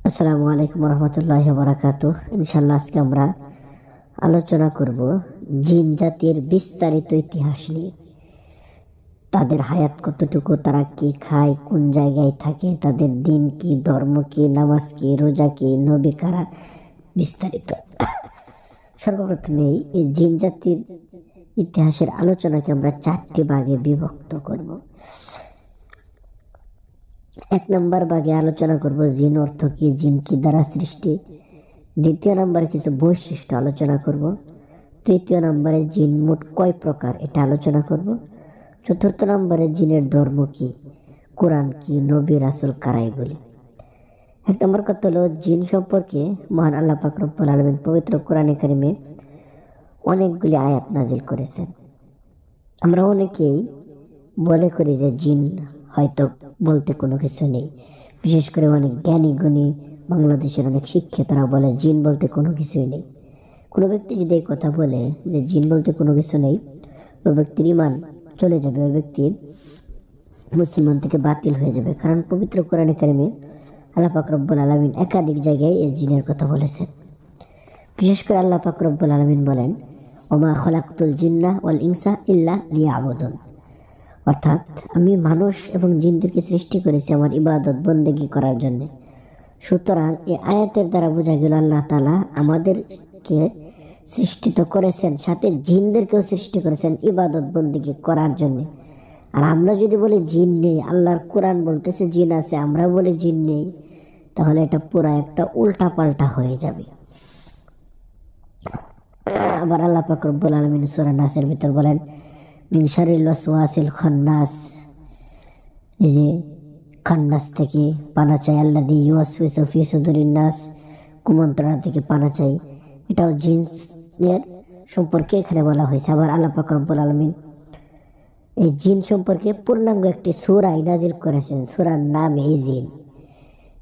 আসসালামু আলাইকুম রহমতুল্লাহি ওয়া বারাকাতুহু। ইনশাআল্লাহ আজকে আমরা আলোচনা করব জিন জাতির বিস্তারিত ইতিহাস নিয়ে। তাদের হায়াত কতটুকু, তারা কি খায়, কোন জায়গায় থাকে, তাদের দিন কি, ধর্ম কি, নামাজ কি, রোজা কি, নবী কারা, বিস্তারিত। সর্বপ্রথমেই এই জিন জাতির ইতিহাসের আলোচনাকে আমরা 4টি ভাগে বিভক্ত করব। 1 নম্বর ভাগে আলোচনা করব জিন অর্থ কি, জিন কি দ্বারা সৃষ্টি। 2য় নম্বরে কিছু বৈশিষ্ট্য আলোচনা করব। 3য় নম্বরে জিন মোট কয় প্রকার এটা আলোচনা করব। 4র্থ নম্বরে জিনের ধর্ম কি, কোরআন কি, নবী রাসূল কারা এগুলি। 1 নম্বর কথা হলো জিন সম্পর্কে মহান আল্লাহ পাক রব্বুল আলামিন পবিত্র কোরআনে কারিমে অনেকগুলি আয়াত নাজিল করেছেন। আমরা অনেকেই বলে করি যে জিন হয়তো বলতে কোনো কিছু নেই। বিশেষ করে অনেক জ্ঞানী গুণী বাংলাদেশের অনেক শিক্ষিতরা বলে জিন বলতে কোনো কিছুই নেই। কোনো ব্যক্তি যদি এই কথা বলে যে জিন বলতে কোনো কিছু নেই, ওই ব্যক্তির ঈমান চলে যাবে, ওই ব্যক্তির মুসলমান থেকে বাতিল হয়ে যাবে। কারণ পবিত্র কোরআনে কারিমে আল্লাহ পাক রব্বুল আলামিন একাধিক জায়গায় এই জিনের কথা বলেছেন। বিশেষ করে আল্লাহ পাক রব্বুল আলামিন বলেন, ওমা খলাকতুল জিন্না ওয়াল ইনসা ইল্লা লিয়াবুদুন, অর্থাৎ আমি মানুষ এবং জিনদেরকে সৃষ্টি করেছি আমার ইবাদত বন্দেগী করার জন্য। সুতরাং এই আয়াতের দ্বারা বোঝা গেল আল্লাহ তাআলা আমাদেরকে সৃষ্টি তো করেছেন, সাথে জিনদেরকেও সৃষ্টি করেছেন ইবাদত বন্দেগী করার জন্য। আর আমরা যদি বলি জিন নেই, আল্লাহর কোরআন বলতেছে জিন আছে, আমরা বলি জিন নেই, তাহলে এটা পুরা একটা উল্টা পাল্টা হয়ে যাবে। আবার আল্লাহ পাক রব্বুল আলামিন সূরা নাসের ভিতর বলেন, মিন শারিল ওয়াসওয়াসিল খান্নাস, এই যে খান্নাস থেকে পানা চাই, আল্লাযী ইউওয়াসওয়িসু ফি সুদুরিন নাস, কুমন্ত্রণা থেকে পানা চাই। এটাও জিনের সম্পর্কে এখানে বলা হয়েছে। আবার আল্লাহ পাক রব্বুল আলামিন এই জিন সম্পর্কে পূর্ণাঙ্গ একটি সূরা নাজিল করেছেন, সূরার নাম এই জিন।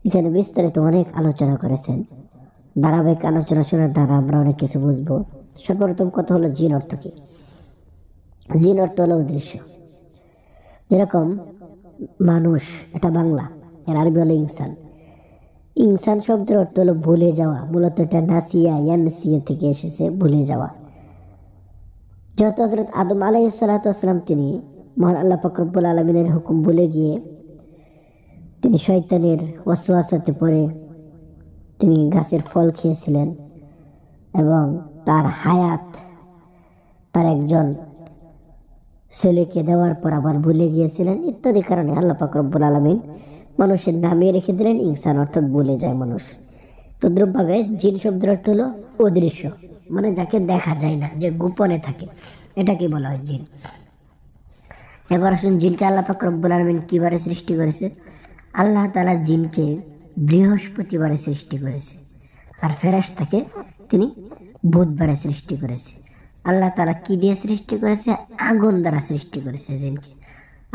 এখানে বিস্তারিত অনেক আলোচনা করেছেন। ধারাবাহিক আলোচনা শোনার দ্বারা আমরা অনেক কিছু বুঝবো। সর্বপ্রথম কথা হলো জিন অর্থ কি। জিন অর্থ হলো অদৃশ্য। যেরকম মানুষ, এটা বাংলা, এর আরবি হলো ইনসান। ইনসান শব্দের অর্থ হলো ভুলে যাওয়া। মূলত এটা নাসিয়া ইয়ানসিয়া থেকে এসেছে, ভুলে যাওয়া। যেহেতু হযরত আদম আলাইহিস সালাতু ওয়াস সালাম তিনি মহান আল্লাহ পাক রব্বুল আলামিনের হুকুম ভুলে গিয়ে তিনি শয়তানের ওয়াসওয়াসাতে পড়ে তিনি গাছের ফল খেয়েছিলেন এবং তার হায়াত তার একজন ছেলেকে দেওয়ার পর আবার ভুলে গিয়েছিলেন, ইত্যাদি কারণে আল্লাহ পাক রব্বুল আলামিন মানুষের নামে রেখে দিলেন ইনসান, অর্থাৎ ভুলে যায় মানুষ। তদ্রূপভাবে জিন শব্দের অর্থ হলো অদৃশ্য, মানে যাকে দেখা যায় না, যে গোপনে থাকে, এটাকে বলা হয় জিন। এবার আসুন জিনকে আল্লাহ পাক রব্বুল আলামিন কিবারে সৃষ্টি করেছে। আল্লাহ তাআলা জিনকে বৃহস্পতিবারে সৃষ্টি করেছে, আর ফেরেশতাকে তিনি বুধবারে সৃষ্টি করেছে। আল্লাহ তাআলা কি দিয়ে সৃষ্টি করেছে? আগুন দ্বারা সৃষ্টি করেছে জিনকে।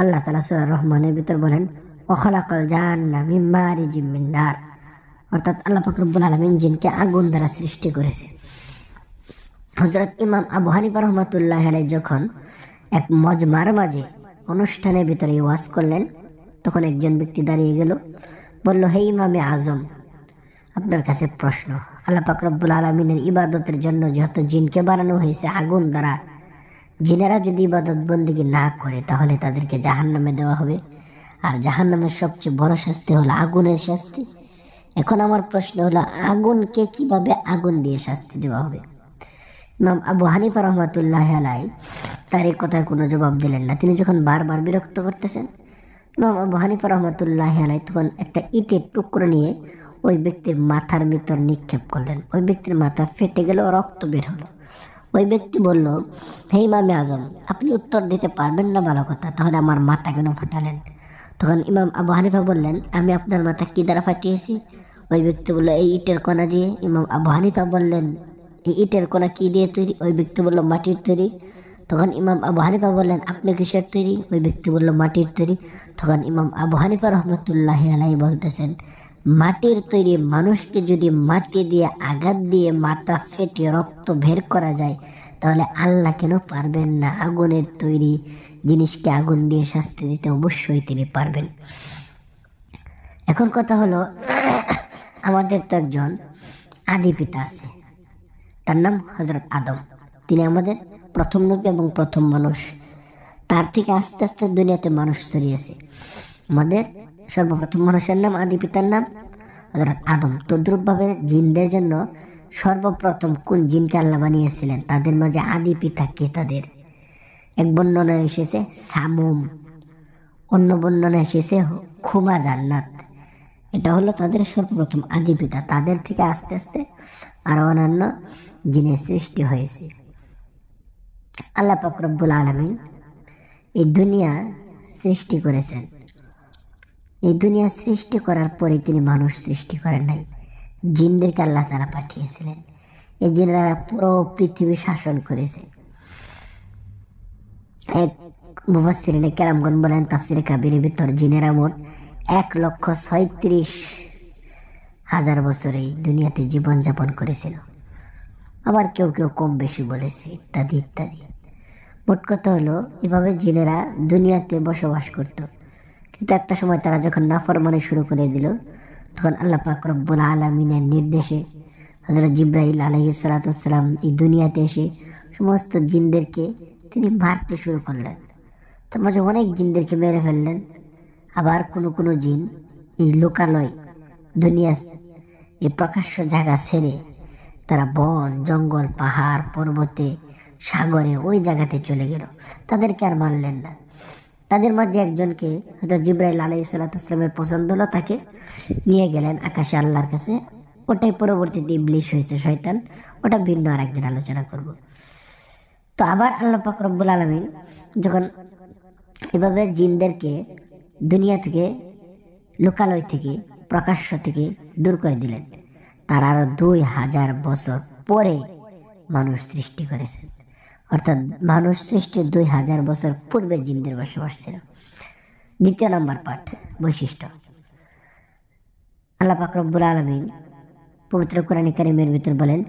আল্লাহ তাআলা সূরা রহমানের ভিতর বলেন, ওয়া খালাকাল জান্না মিন মারিজিম মিন নার, অর্থাৎ আল্লাহ পাক রব্বুল আলামিন জিনকে আগুন দ্বারা সৃষ্টি করেছে। হযরত ইমাম আবু হানিফা রাহমাতুল্লাহি আলাইহি যখন এক মজমার মাঝে অনুষ্ঠানের ভিতরে ওয়াজ করলেন, তখন একজন ব্যক্তি দাঁড়িয়ে গেল, বলল, হে ইমামে আজম, আপনার কাছে প্রশ্ন। আল্লাহ পাক রব্বুল আলামিনের ইবাদতের জন্য যেহেতু জিনকে বানানো হয়েছে আগুন দ্বারা, জিনেরা যদি ইবাদত বন্দেগী না করে তাহলে তাদেরকে জাহান্নামে দেওয়া হবে, আর জাহান্নামের সবচেয়ে বড় শাস্তি হলো আগুনের শাস্তি। এখন আমার প্রশ্ন হলো, আগুনকে কিভাবে আগুন দিয়ে শাস্তি দেওয়া হবে? ইমাম আবু হানিফা রহমাতুল্লাহি আলাইহি তার এই কথার কোনো জবাব দিলেন না। তিনি যখন বারবার বিরক্ত করতেছেন, ইমাম আবু হানিফা রহমাতুল্লাহি আলাইহি তখন একটা ইটের টুকরো নিয়ে ওই ব্যক্তির মাথার ভিতর নিক্ষেপ করলেন। ওই ব্যক্তির মাথা ফেটে গেল, রক্ত বের হলো। ওই ব্যক্তি বলল, হে ইমামে আজম, আপনি উত্তর দিতে পারবেন না, ভালো কথা, তাহলে আমার মাথা কেন ফাটালেন? তখন ইমাম আবু হানিফা বললেন, আমি আপনার মাথা কি দ্বারা ফাটিয়েছি? ওই ব্যক্তি বলল, এই ইটের কণা দিয়ে। ইমাম আবু হানিফা বললেন, এই ইটের কণা কি দিয়ে তৈরি? ওই ব্যক্তি বলল, মাটির তৈরি। তখন ইমাম আবু হানিফা বললেন, আপনি কিসের তৈরি? ওই ব্যক্তি বলল, মাটির তৈরি। তখন ইমাম আবু হানিফা রহমতুল্লাহি আলাইহি বলতেছেন, মাটির তৈরি মানুষকে যদি মাটি দিয়ে আঘাত দিয়ে মাথা ফেটে রক্ত বের করা যায়, তাহলে আল্লাহ কেন পারবেন না আগুনের তৈরি জিনিসকে আগুন দিয়ে শাস্তি দিতে? অবশ্যই তিনি পারবেন। এখন কথা হলো, আমাদের তো একজন আদি পিতা আছে, তার নাম হযরত আদম। তিনি আমাদের প্রথম নবী এবং প্রথম মানুষ। তার থেকে আস্তে আস্তে দুনিয়াতে মানুষ ছড়িয়েছে। আমাদের সর্বপ্রথম মানুষের নাম, আদি পিতার নাম হযরত আদম। তদ্রূপভাবে জিনদের জন্য সর্বপ্রথম কোন জিনকে আল্লাহ বানিয়েছিলেন, তাদের মাঝে আদি পিতা কে, তাদের এক বর্ণনায় এসেছে সামুম, অন্য বর্ণনায় এসেছে খুমা জান্নাত। এটা হলো তাদের সর্বপ্রথম আদি পিতা। তাদের থেকে আস্তে আস্তে আরো অন্যান্য জিনের সৃষ্টি হয়েছে। আল্লাহ পাক রব্বুল আলামিন এই দুনিয়া সৃষ্টি করেছেন। এই দুনিয়া সৃষ্টি করার পরে তিনি মানুষ সৃষ্টি করেন নাই, জিনদেরকে আল্লাহ তাআলা পাঠিয়েছিলেন। এই জিনেরা পুরো পৃথিবী শাসন করেছে। এক মুফাসসিরিনে কেরামগণ বলেন তাফসিরে কাবীরের ভিতর জিনেরা মোট 1,36,000 বছর এই দুনিয়াতে জীবনযাপন করেছিল। আবার কেউ কেউ কম বেশি বলেছে, ইত্যাদি ইত্যাদি। মোট কথা হলো, এভাবে জিনেরা দুনিয়াতে বসবাস করত। কিন্তু একটা সময় তারা যখন নাফরমানি শুরু করে দিল, তখন আল্লাহ পাক রব্বুল আলামিনের নির্দেশে হযরত জিবরাইল আলাইহিস সালাতু ওয়াস সালাম এই দুনিয়াতে এসে সমস্ত জিনদেরকে তিনি মারতে শুরু করলেন। তার মাঝে অনেক জিনদেরকে মেরে ফেললেন। আবার কোনো কোনো জিন এই লোকালয় দুনিয়া, এই প্রকাশ্য জায়গা ছেড়ে তারা বন জঙ্গল পাহাড় পর্বতে সাগরে ওই জায়গাতে চলে গেল। তাদেরকে আর মারলেন না। তাদের মাঝে একজনকে হযরত জিবরাইল আলাইহিস সালাতু ওয়াস সালামের পছন্দ হলো, তাকে নিয়ে গেলেন আকাশে আল্লাহর কাছে। ওটাই পরবর্তীতে ইবলিস হয়েছে, শয়তান। ওটা ভিন্ন আর একদিন আলোচনা করব। তো আবার আল্লাহ পাক রব্বুল আলামিন যখন এভাবে জিনদেরকে দুনিয়া থেকে, লোকালয় থেকে, প্রকাশ্য থেকে দূর করে দিলেন, তার আরো 2000 বছর পরে মানুষ সৃষ্টি করেছেন। অর্থাৎ মানুষ সৃষ্টির 2000 বছর পূর্বে জিনদের বসবাস ছিল। দ্বিতীয় নম্বর পাঠ, বৈশিষ্ট্য। আল্লাহ পাক রব্বুল আলামিন পবিত্র কোরআন কারীমের ভিতর বলেন,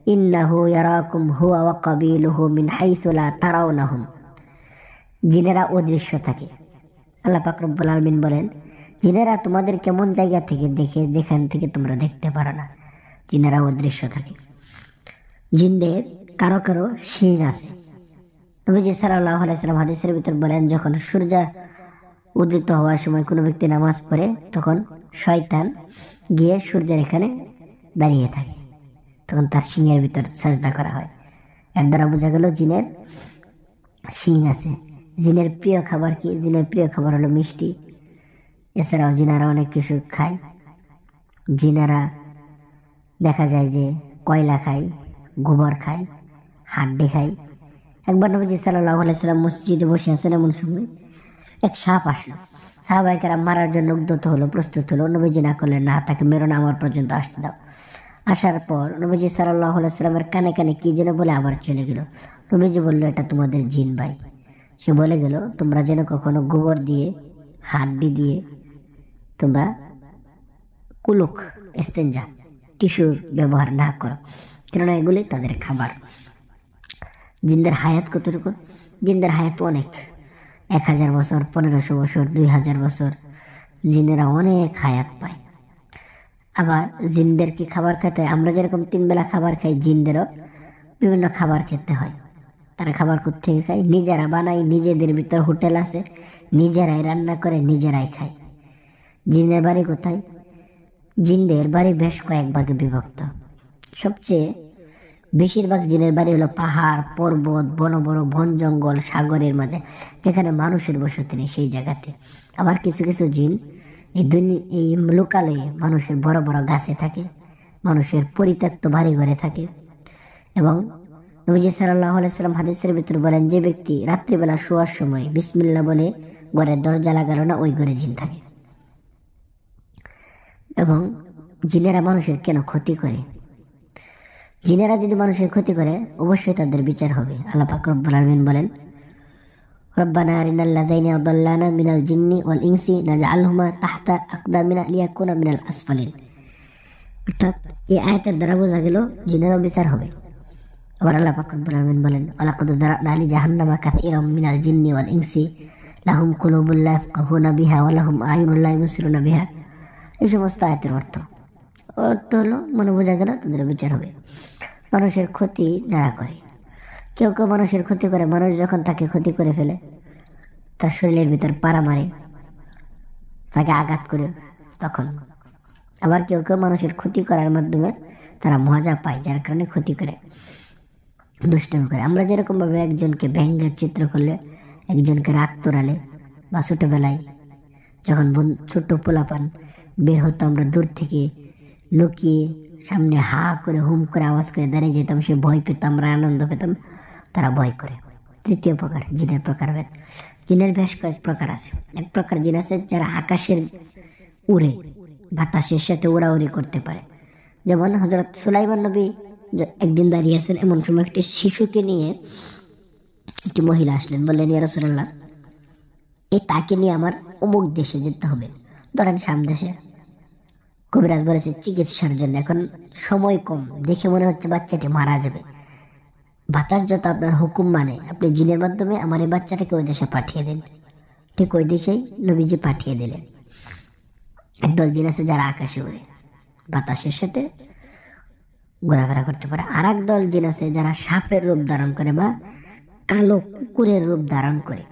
ইন্নাহু ইয়ারাকুম হুয়া ওয়া কাবিলুহু মিন হাইসু লা তারাউনাহুম। জিনেরা অদৃশ্য থাকে। আল্লাহ পাক রব্বুল আলামিন বলেন, জিনেরা তোমাদের কেমন জায়গা থেকে দেখে যেখান থেকে তোমরা দেখতে পারো না। জিনেরা অদৃশ্য থাকে। জিনদের কারো কারো শিং আছে। নবীজি সাল্লাল্লাহু আলাইহি ওয়াসাল্লাম হাদিসের ভিতর বলেন, যখন সূর্য উদিত হওয়ার সময় কোনো ব্যক্তি নামাজ পড়ে, তখন শয়তান গিয়ে সূর্যের এখানে দাঁড়িয়ে থাকে, তখন তার শিংয়ের ভিতর সাজদা করা হয়। এর দ্বারা বোঝা গেল জিনের শিং আছে। জিনের প্রিয় খাবার কি? জিনের প্রিয় খাবার হলো মিষ্টি। এছাড়াও জিনারা অনেক কিছু খায়। জিনারা দেখা যায় যে কয়লা খায়, গোবর খায়, হাড্ডি খায়। একবার নবীজি সাল্লাল্লাহু আলাইহি ওয়াসাল্লাম মসজিদে বসে আছেন, এমন সময় এক সাপ আসলো। সাহাবায়ে কেরাম মারার জন্য উদ্যত হলো, প্রস্তুত হলো। নবীজি না করলেন, না, তাকে মেরো না, আমার পর্যন্ত আসতে দাও। আসার পর নবীজি সাল্লাল্লাহু আলাইহি ওয়াসাল্লামের কানে কানে কি যেন বলে আবার চলে গেল। নবীজি বলল, এটা তোমাদের জিন ভাই। সে বলে গেল, তোমরা যেন কখনো গোবর দিয়ে, হাড্ডি দিয়ে তোমরা কুলুক, ইস্তেঞ্জা, টিস্যুর ব্যবহার না করো, কেননা এগুলি তাদের খাবার। জিনদের হায়াত কতটুকু? জিনদের হায়াত অনেক, 1000 বছর, 1500 বছর, 2000 বছর। জিনেরা অনেক হায়াত পায়। আবার জিনদেরকে খাবার খেতে হয়। আমরা যেরকম 3 বেলা খাবার খাই, জিনদেরও বিভিন্ন খাবার খেতে হয়। তারা খাবার কোত্থেকে খায়? নিজেরা বানায়। নিজেদের ভিতর হোটেল আছে, নিজেরাই রান্না করে, নিজেরাই খায়। জিনের বাড়ি কোথায়? জিনদের বাড়ি বেশ কয়েক ভাগে বিভক্ত। সবচেয়ে বেশিরভাগ জিনের বাড়ি হলো পাহাড় পর্বত, বড় বড় বন জঙ্গল, সাগরের মাঝে, যেখানে মানুষের বসতি নেই, সেই জায়গাতে। আবার কিছু কিছু জিন এই লোকালয়ে মানুষের বড় বড় গাছে থাকে, মানুষের পরিত্যক্ত বাড়ি ঘরে থাকে। এবং নবীজি সাল্লাল্লাহু আলাইহি ওয়াসাল্লাম হাদিসের ভিতর বলেন, যে ব্যক্তি রাত্রিবেলা শোয়ার সময় বিসমিল্লাহ বলে ঘরের দরজা লাগালো না, ওই ঘরে জিন থাকে। এবং জিনেরা মানুষের কেন ক্ষতি করে? জিনেরা যদি মানুষের ক্ষতি করে, অবশ্যই তাদের বিচার হবে। আল্লাহ পাক রব্বুল আলামিন বলেন, রব্বানা আরিনাল লাযাইনা আদাল্লানা মিনাল জিন্নি ওয়াল ইনসি নাজআলহুমা তাহতা আকদামিনা লিয়াকুনা মিনাল আসফালিন। অর্থাৎ এই আয়াতের দ্বারা বোঝা গেল জিনেরও বিচার হবে। আবার আল্লাহ পাক রব্বুল আলামিন বলেন, ওয়ালাকাদ যারানা লি জাহান্নামা কাসীরাম মিনাল জিন্নি ওয়াল ইনসি লাহুম কুলুবুন লা ইয়াফকাহুনা বিহা ওয়া লাহুম আ'য়ুনুন লা ইবসিরুনা বিহা। এই সমস্ত আয়াতের অর্থ অর্থ হলো মনে বোঝা গেল তাদের বিচার হবে। মানুষের ক্ষতি যারা করে, কেউ কেউ মানুষের ক্ষতি করে, মানুষ যখন তাকে ক্ষতি করে ফেলে, তার শরীরের ভিতর পাড়া মারে, তাকে আঘাত করে, তখন। আবার কেউ কেউ মানুষের ক্ষতি করার মাধ্যমে তারা মজা পায়, যার কারণে ক্ষতি করে, দুষ্টামি করে। আমরা যেরকমভাবে একজনকে ব্যঙ্গের চিত্র করলে, একজনকে রাগ তোড়ালে বা ছোটোবেলায় যখন ছোট্ট পোলাপান বের হতো, আমরা দূর থেকে লুকিয়ে সামনে হা করে হুম করে আওয়াজ করে দাঁড়িয়ে যেতাম, সে ভয় পেত, আমরা আনন্দ পেতাম, তারা ভয় করে। তৃতীয় প্রকার জিনের প্রকারভেদ। জিনের বেশ কয়েক প্রকার আছে। এক প্রকার জিন আছে যারা আকাশের উড়ে, বাতাসের সাথে উড়াউড়ি করতে পারে। যেমন হযরত সুলাইমান নবী একদিন দাঁড়িয়ে আছেন, এমন সময় একটি শিশুকে নিয়ে একটি মহিলা আসলেন, বললেন, ইয়া রাসূলুল্লাহ, তাকে নিয়ে আমার অমুক দেশে যেতে হবে, ধরেন শাম দেশে। কবিরাজ বলেছে চিকিৎসার জন্য, এখন সময় কম, দেখে মনে হচ্ছে বাচ্চাটি মারা যাবে। বাতাস যত আপনার হুকুম মানে, আপনি জিনের মাধ্যমে আমার এই বাচ্চাটাকে ওই দেশে পাঠিয়ে দিন। ঠিক ওই দেশেই নবীজি পাঠিয়ে দিলেন। একদল জিন আছে যারা আকাশে উড়ে, বাতাসের সাথে ঘোরাফেরা করতে পারে। আর একদল জিন আছে যারা সাপের রূপ ধারণ করে বা কালো কুকুরের রূপ ধারণ করে।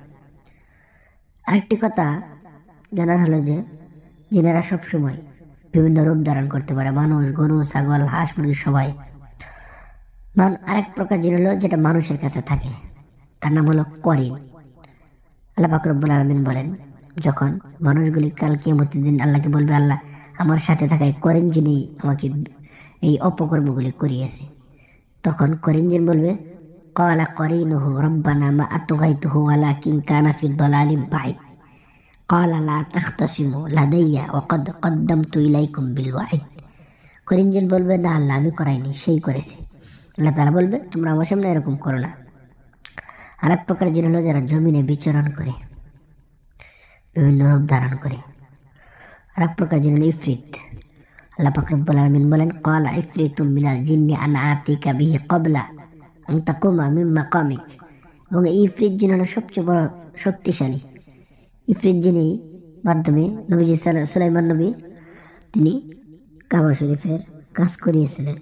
আরেকটি কথা জানার হলো যে জিনেরা সবসময় বিভিন্ন রূপ ধারণ করতে পারে, মানুষ, গরু, ছাগল, হাঁস, মুরগি, সবাই। আরেক প্রকার জিন হলো যেটা মানুষের কাছে থাকে, তার নাম হলো করিন। আল্লাহ পাক রব্বুল আলামিন বলেন, যখন মানুষগুলি কাল কিয়ামতের দিন আল্লাহকে বলবে, আল্লাহ আমার সাথে থাকা এই করিন যিনি আমাকে এই অপকর্মগুলি করিয়েছে, তখন করিন জিন বলবে, ক্বালা করিনুহু রব্বানা মা আতগাইতুহু ওয়ালাকিন কানা ফি দালালিম বাঈদ ক্বালা লা তাখতাসিমু লাদাইয়া ওয়া ক্বাদ কদ্দামতু ইলাইকুম বিল ওয়াঈদ। করিন জিন বলবে, না আল্লাহ আমি করাইনি, সেই করেছে। আল্লাহ তাআলা বলবে, তোমরা আমার সামনে এরকম করো না। আরেক প্রকার জিন হলো যারা জমিনে বিচরণ করে, বিভিন্ন রূপ ধারণ করে। আরেক প্রকার জিন হলো ইফরিত। আল্লাহ পাক রব্বুল আলামিন বলেন, ক্বালা ইফরিতুম মিনাল জিন্নি আনা আতিকা বিহি ক্বাবলা আন তাকুমা মিন মাকামিক। এবং এই ইফরিত জিন হলো সবচেয়ে বড় শক্তিশালী। ইফরিত জিনের মাধ্যমে নবীজি সুলাইমান নবী তিনি কাবা শরীফের কাজ করিয়েছিলেন।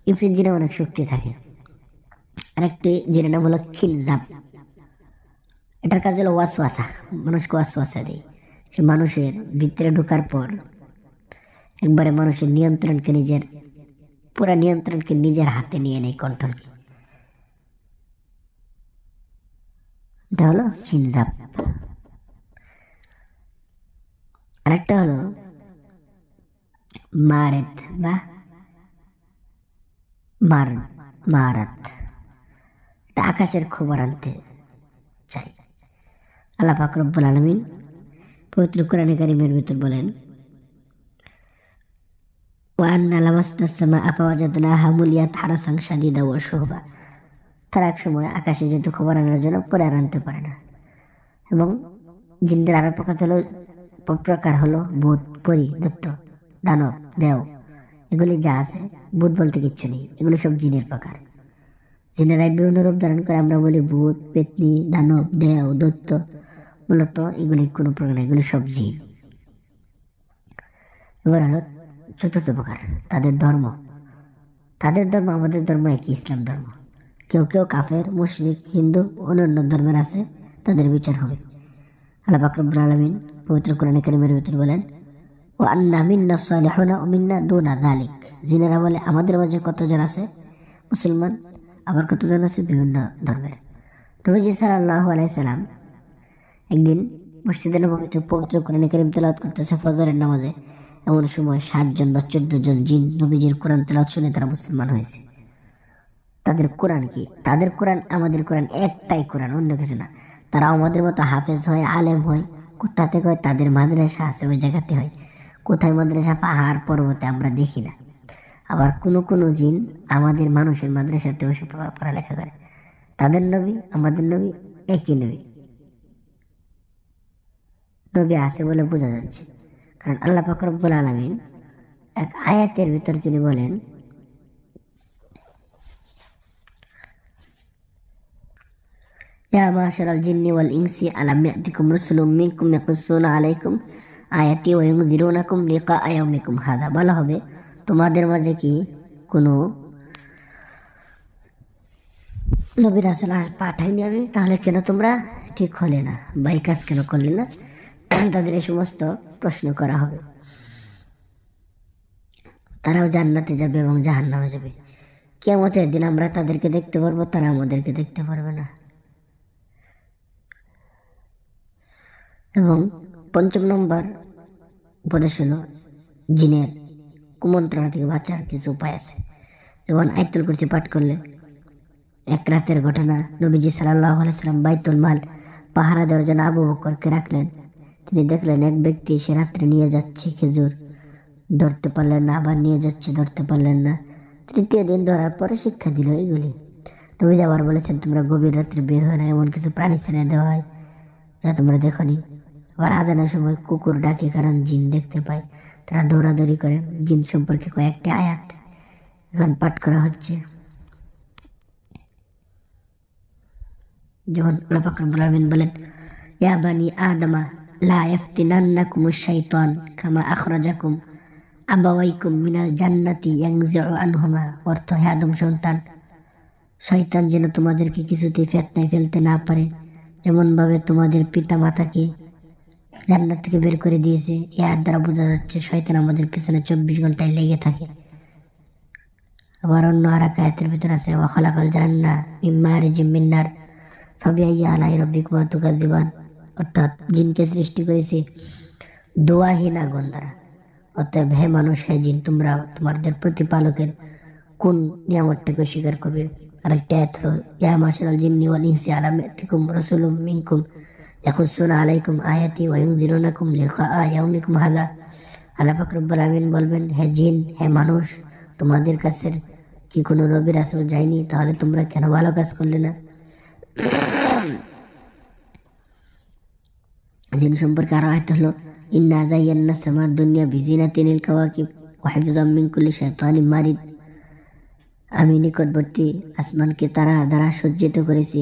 ইফরিত জিনে অনেক শক্তি থাকে। আরেকটি জিনের নাম হলো খিনজাব। এটার কাজ হলো ওয়াসওয়াসা, মানুষকে ওয়াসওয়াসা দেয়। সে মানুষের ভিতরে ঢোকার পর একবারে মানুষের পুরা নিয়ন্ত্রণকে নিজের হাতে নিয়ে নেয়, কন্ট্রোলকে। এটা হলো খিনজাব। আরেকটা হলো মারেত বা মারাত। এটা আকাশের খবর আনতে চাই। আল্লাহ পাক রব্বুল আলামিন পবিত্র কোরআনে কারীমের ভিতর বলেন, ওয়া আন্না লামাসনাস সামাআ ফাওয়াজাদনাহা মুলিয়াত হারাসান শাদীদা ওয়া শুহবা। তারা এক সময় আকাশে যেহেতু খবর আনার জন্য পরে আর আনতে পারে না। এবং জিনদের আরো প্রকার হলো ভূত, পরী, দৈত্য, দানব, দেও। এগুলি যা আছে, ভূত বলতে কিচ্ছু নেই, এগুলো সব জিনের প্রকার। জিনেরাই বিভিন্ন রূপ ধারণ করে, আমরা বলি ভূত, পেতনি, দানব, দেও, দৈত্য। মূলত এগুলি কোনো প্রকার না, এগুলি সব জিন। এবার হলো চতুর্থ প্রকার, তাদের ধর্ম। আমাদের ধর্ম একই, ইসলাম ধর্ম। কেউ কেউ কাফের, মুশরিক, হিন্দু, অন্যান্য ধর্মের আছে, তাদের বিচার হবে। আল্লাহ পাক রব্বুল আলামিন পবিত্র কোরআনে কারীমের ভিতর বলেন, ওয়া আন্না মিন্না সালিহুনা ওয়া মিন্না দুনা যালিক। জিনেরা বলে আমাদের মাঝে কতজন আছে মুসলমান, আবার কতজন আছে বিভিন্ন ধর্মের। নবীজি সাল্লাল্লাহু আলাইহি সাল্লাম একদিন মসজিদে নববীতে পবিত্র কোরআনে কারীম তেলাওয়াত করতেছে ফজরের নামাজে। এমন সময় 7 জন বা 14 জন জিন নবীজির কোরআন তেলাওয়াত শুনে তারা মুসলমান হয়েছে। তাদের কোরআন কি? তাদের কোরআন আমাদের কোরআন একটাই কোরআন, অন্য কিছু না। তারা আমাদের মতো হাফেজ হয়, আলেম হয়। কোথা থেকে হয়? তাদের মাদ্রাসা আছে, ওই জায়গাতে হয়। কোথায় মাদ্রাসা? পাহাড় পর্বতে, আমরা দেখি না। আবার কোনো জিন আমাদের মানুষের মাদ্রাসাতেও সে পড়ালেখা করে। তাদের নবী আমাদের নবী একই নবী। নবী আছে বলে বোঝা যাচ্ছে, কারণ আল্লাহ পাক রব্বুল আলামিন এক আয়াতের ভিতর তিনি বলেন, ইয়া মাশারাল জিন্নি ওয়াল ইনসি আলাম ইয়াতিকুম রাসূলুম মিনকুম ইয়াকুসসুনা আলাইকুম আয়াতি ওয়া ইউনযিরুনাকুম লিকা ইয়াউমিকুম হাযা। বলা হবে, তোমাদের মাঝে কি কোনো নবী রাসূল পাঠাইনি আমি, তাহলে কেন তোমরা ঠিক হলে না বা এই কাজ কেন করলে না? তাদের এই সমস্ত প্রশ্ন করা হবে। তারাও জান্নাতে যাবে এবং জাহান্নামে যাবে। কিয়ামতের দিন আমরা তাদেরকে দেখতে পারবো, তারা আমাদেরকে দেখতে পারবে না। এবং ৫ম নম্বর উপদেশ হলো জিনের কুমন্ত্রণা থেকে বাঁচার কিছু উপায় আছে। যেমন আয়াতুল কুরসি পাঠ করলে, এক রাতের ঘটনা, নবীজি সাল্লাল্লাহু আলাইহি ওয়াসাল্লাম বাইতুল মাল পাহারা দেওয়ার জন্য আবু বকরকে রাখলেন। তিনি দেখলেন এক ব্যক্তি সে রাত্রে নিয়ে যাচ্ছে খেজুর, ধরতে পারলেন না, আবার নিয়ে যাচ্ছে, ধরতে পারলেন না। তৃতীয় দিন ধরার পরে শিক্ষা দিল এগুলি। নবীজি আবার বলেছেন, তোমরা গভীর রাত্রে বের হয় না, এমন কিছু প্রাণী ছেড়ে দেওয়া হয় যা তোমরা দেখনি। আবার আজানের সময় কুকুর ডাকে, কারণ জিন দেখতে পায়, তারা দৌড়াদৌড়ি করে। জিন সম্পর্কে কয়েকটি আয়াত এখন পাঠ করা হচ্ছে। যেমন আল্লাহ পাক রব্বুল আলামিন বলেন, ইয়া বানি আদমা লা ইয়াফতিনান্নাকুমুশ শাইতান কামা আখরাজাকুম আবাওয়াইকুম মিনাল জান্নাতি ইয়ানজিউ আনহুমা। অর্থ, হে আদম সন্তান, শয়তান যেন তোমাদেরকে কিছুতেই ফিতনায় ফেলতে না পারে, যেমনভাবে তোমাদের পিতা মাতাকে জান্নাত থেকে বের করে দিয়েছে। এ আয়াত দ্বারা বোঝা যাচ্ছে শয়তান আমাদের পিছনে ২৪ ঘন্টায় লেগে থাকে। আবার অন্য আর এক আয়াতের ভিতর আছে, ওয়া খালাকাল জান্নাহ মিন মারিজিম মিন নার ফাবিআইয়ি আলাই রাব্বিকুমা তুকাযযিবান। অর্থাৎ জিনকে সৃষ্টি করেছে দোয়াহীন আগুন দ্বারা। অতএব হে মানুষ, হে জিন, তোমরা তোমাদের প্রতিপালকের কোন নিয়ামতটাকে স্বীকার করবে? আরেকটা আয়াত হলো, ইয়া মাশারাল জিন্নি ওয়াল ইনসি আলাম ইয়াতিকুম রাসূলুম মিনকুম ইয়াকুসসুনা আলাইকুম আয়াতি ওয়া ইউনযিরুনাকুম লিকাআ ইয়াউমিকুম হাযা। আল্লাহ পাক রব্বুল আলামিন বলবেন, হে জিন, হে মানুষ, তোমাদের কাছে কি কোনো নবী রাসূল যায়নি? তাহলে তোমরা কেন ভালো কাজ করলে না? জিন সম্পর্কে আরো আয়াত হলো, ইন্না যায়্যানা সামা দুনিয়া বিজিনাতিল কাওয়াকিব ওয়া হিফযাম মিন কুল্লি শাইতানিন মারিদ। আমি নিকটবর্তী আসমানকে তারা দ্বারা সজ্জিত করেছি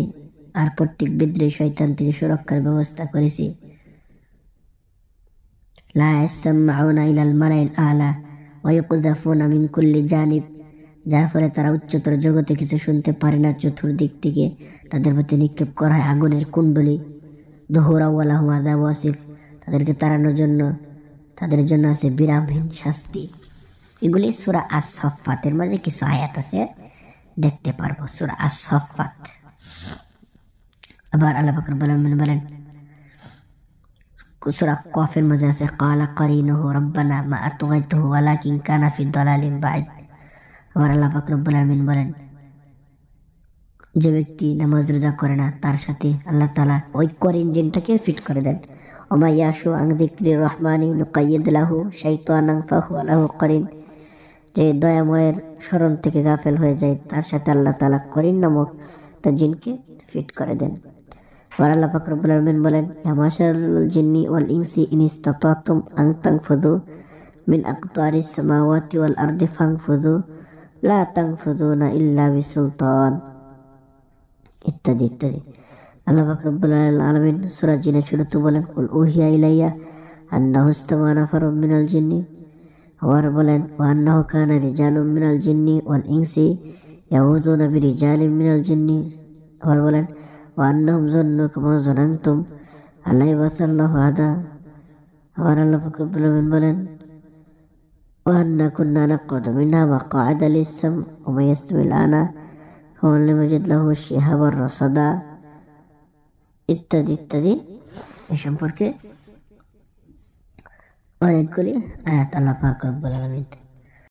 আর প্রত্যেক বিদ্রোহী শয়তান থেকে সুরক্ষার ব্যবস্থা করেছি। লা ইয়াসমাউনা ইলাল মালাইল আলা ওয়া ইউকযাফুনা মিন কুল্লি জানিব। যার ফলে তারা উচ্চতর জগতে কিছু শুনতে পারে না, চতুর্দিক থেকে তাদের প্রতি নিক্ষেপ করা হয় আগুনের কুণ্ডলী। দুহুরা ওয়া লাহুম আযাবু ওয়াসিফ। তাদেরকে তাড়ানোর জন্য তাদের জন্য আছে বিরামহীন শাস্তি। এগুলি সূরা আস-সাফফাতের মাঝে কিছু আয়াত আছে, দেখতে পারবো। সূরা আস-সাফফাত। আবার আল্লাহ পাক রব্বুল আলামিন বলেন, সূরা কফের মাঝে আছে, ক্বালা কারিনুহু রাব্বানা মা আতগাইতুহু ওয়ালাকিন কানা ফি দালালিন বাঈদ। আবার আল্লাহ পাক রব্বুল আলামিন বলেন, যে ব্যক্তি নামাজ রোজা করে না তার সাথে আল্লাহ তাআলা ওই করিন জিনটাকে ফিট করে দেন। ওমা ইয়াশু আন যিকরির রহমানি নুকাইয়িদ লাহু শাইতানান ফাহুয়া লাহু করিন। যে দয়াময়ের স্মরণ থেকে গাফেল হয়ে যায়, তার সাথে আল্লাহ তাআলা করিন নামক একটা জিনকে ফিট করে দেন। আর আল্লাহ পাক রব্বুল আলামিন বলেন, ইয়া মাশারাল জিন্নি ওয়াল ইনসি ইন ইসতাতাতুম আন তানফুযু মিন আকতারিস সামাওয়াতি ওয়াল আরদি ফানফুযু লা তানফুযুনা ইল্লা বিসুলতান, ইত্যাদি ইত্যাদি। আল্লাহ পাক রব্বুল আলামিন সূরা জিনের শুরুতে বলেন, কুল উহিয়া ইলাইয়া আন্নাহু ইসতামা নাফারুম মিনাল জিন্নি। আবার বলেন, ওয়া আন্নাহু কানা রিজালুম মিনাল জিন্নি ওয়াল ইনসি ইয়াউযুনা বিরিজালিম মিনাল জিন্নি। আবার বলেন, ওয়া আন্নাহুম যান্নু কামা যানানতুম আল্লা ইয়াবাসাল্লাহু আহাদা। আবার আল্লাহ পাক রব্বুল আলামিন বলেন, ওয়া আন্না কুন্না নাকউদু মিনহা মাকআদা লিস-সাম ওয়া মান ইয়াসতামি'ল আনা ফামান লাম ইয়াজিদ লাহু শিহাবার রাসাদা, ইত্যাদি ইত্যাদি। এই সম্পর্কে অনেকগুলি আয়াত আল্লাহ পাক রব্বুল আলামিন